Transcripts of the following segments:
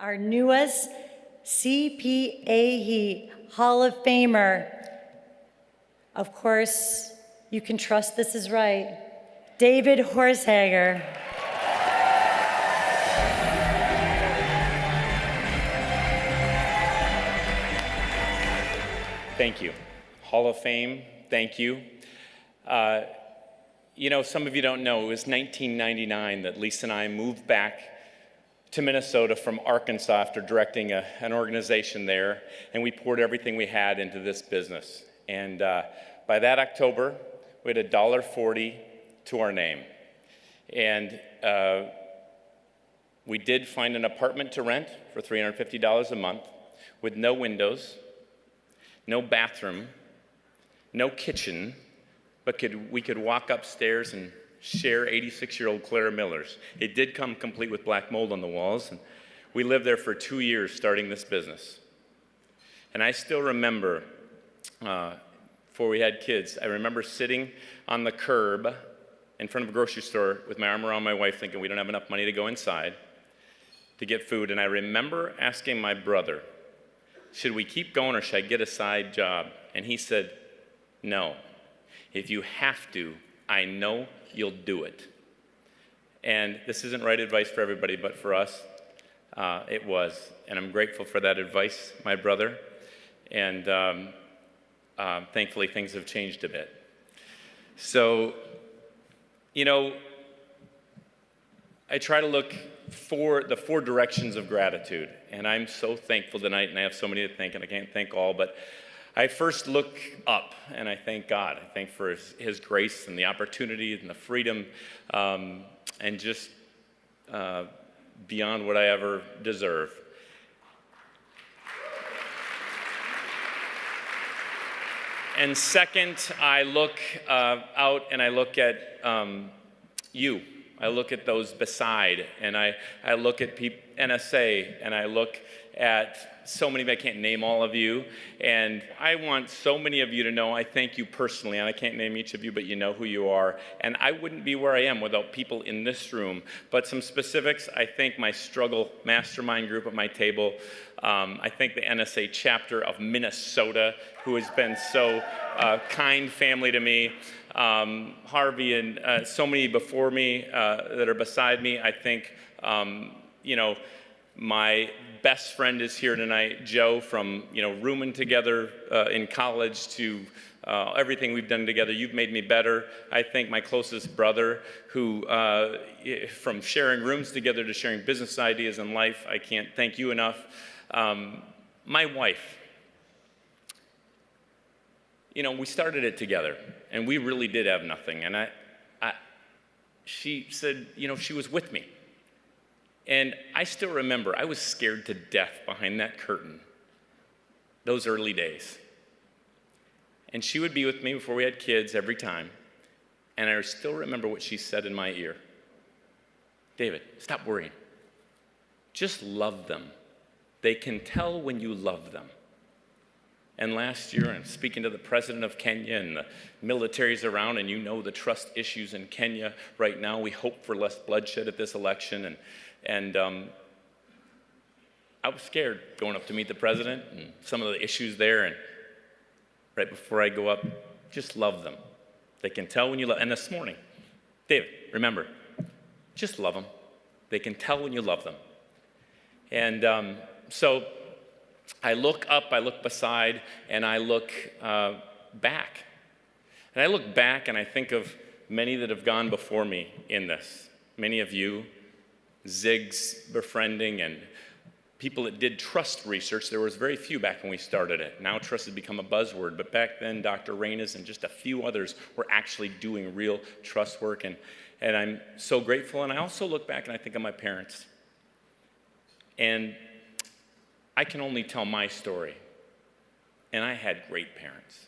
our newest CPA Hall of Famer. Of course, you can trust this is right, David Horsager. Thank you. Hall of Fame, thank you. Some of you don't know, it was 1999 that Lisa and I moved back to Minnesota from Arkansas after directing an organization there, and we poured everything we had into this business. And by that October, we had $1.40 to our name. And we did find an apartment to rent for $350 a month with no windows, no bathroom, no kitchen, but we could walk upstairs and share 86-year-old Clara Miller's. It did come complete with black mold on the walls, and we lived there for 2 years starting this business. And I still remember, before we had kids, I remember sitting on the curb in front of a grocery store with my arm around my wife thinking we don't have enough money to go inside to get food. And I remember asking my brother, should we keep going or should I get a side job? And he said, no. If you have to, I know you'll do it. And this isn't right advice for everybody, but for us, it was. And I'm grateful for that advice, my brother. And thankfully, things have changed a bit. So, I try to look for the 4 directions of gratitude. And I'm so thankful tonight, and I have so many to thank, and I can't thank all, but I first look up, and I thank God. I thank for His grace and the opportunity and the freedom, and just beyond what I ever deserve. And second, I look out and I look at you. I look at those beside, and I look at NSA, and I look at so many, I can't name all of you, and I want so many of you to know I thank you personally, and I can't name each of you, but you know who you are, and I wouldn't be where I am without people in this room. But some specifics, I thank my struggle mastermind group at my table. I thank the NSA chapter of Minnesota, who has been so kind family to me. Harvey and so many before me that are beside me. I think, my best friend is here tonight, Joe, from, rooming together in college to everything we've done together. You've made me better. I think my closest brother, who, from sharing rooms together to sharing business ideas in life, I can't thank you enough. My wife. We started it together, and we really did have nothing. And she said, she was with me. And I still remember, I was scared to death behind that curtain those early days. And she would be with me before we had kids every time. And I still remember what she said in my ear. David, stop worrying. Just love them. They can tell when you love them. And last year, I'm speaking to the president of Kenya, and the military's around, and the trust issues in Kenya right now. We hope for less bloodshed at this election, and I was scared going up to meet the president and some of the issues there, and right before I go up, just love them. They can tell when you love. And this morning, David, remember, just love them. They can tell when you love them. And so I look up, I look beside, and I look back. And I look back and I think of many that have gone before me in this. Many of you, Zig's befriending, and people that did trust research. There was very few back when we started it. Now trust has become a buzzword, but back then Dr. Reyna's and just a few others were actually doing real trust work, and I'm so grateful. And I also look back and I think of my parents. And I can only tell my story. And I had great parents.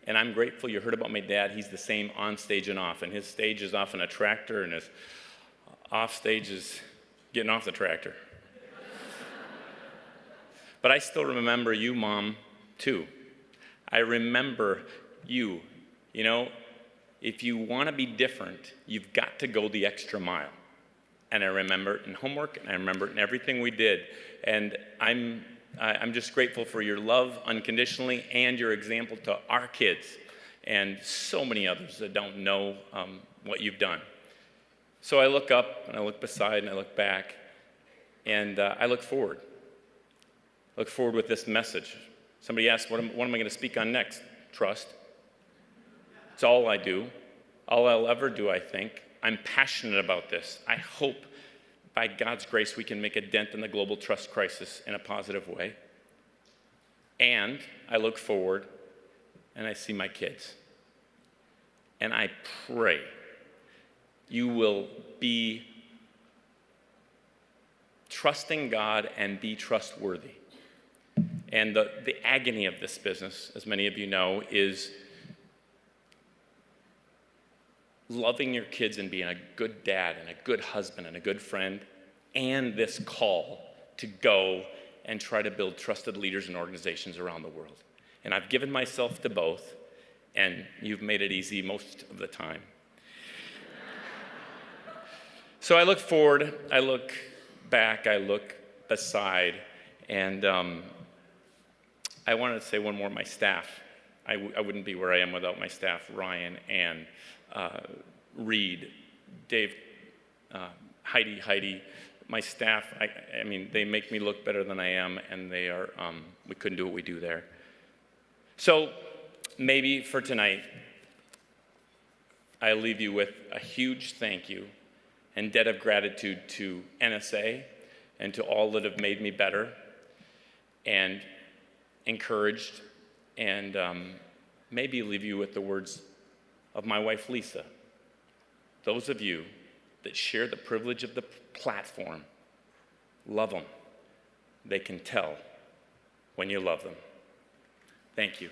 And I'm grateful. You heard about my dad. He's the same on stage and off. And his stage is off in a tractor, and his off stage is getting off the tractor. But I still remember you, Mom, too. I remember you. If you want to be different, you've got to go the extra mile. and I remember it in homework, and I remember it in everything we did. And I'm just grateful for your love unconditionally and your example to our kids and so many others that don't know what you've done. So I look up, and I look beside, and I look back, and I look forward. Look forward with this message. Somebody asked, what am I going to speak on next? Trust. It's all I do, all I'll ever do, I think. I'm passionate about this. I hope, by God's grace, we can make a dent in the global trust crisis in a positive way. And I look forward, and I see my kids. And I pray you will be trusting God and be trustworthy. And the agony of this business, as many of you know, is loving your kids and being a good dad and a good husband and a good friend, and this call to go and try to build trusted leaders and organizations around the world. And I've given myself to both, and you've made it easy most of the time. So I look forward, I look back, I look beside, and I wanted to say one more, my staff. I wouldn't be where I am without my staff, Ryan, Ann, Reed, Dave, Heidi, my staff. I mean, they make me look better than I am, and they are, we couldn't do what we do there. So maybe for tonight, I leave you with a huge thank you and debt of gratitude to NSA and to all that have made me better and encouraged, and maybe leave you with the words of my wife, Lisa. Those of you that share the privilege of the platform, love them. They can tell when you love them. Thank you.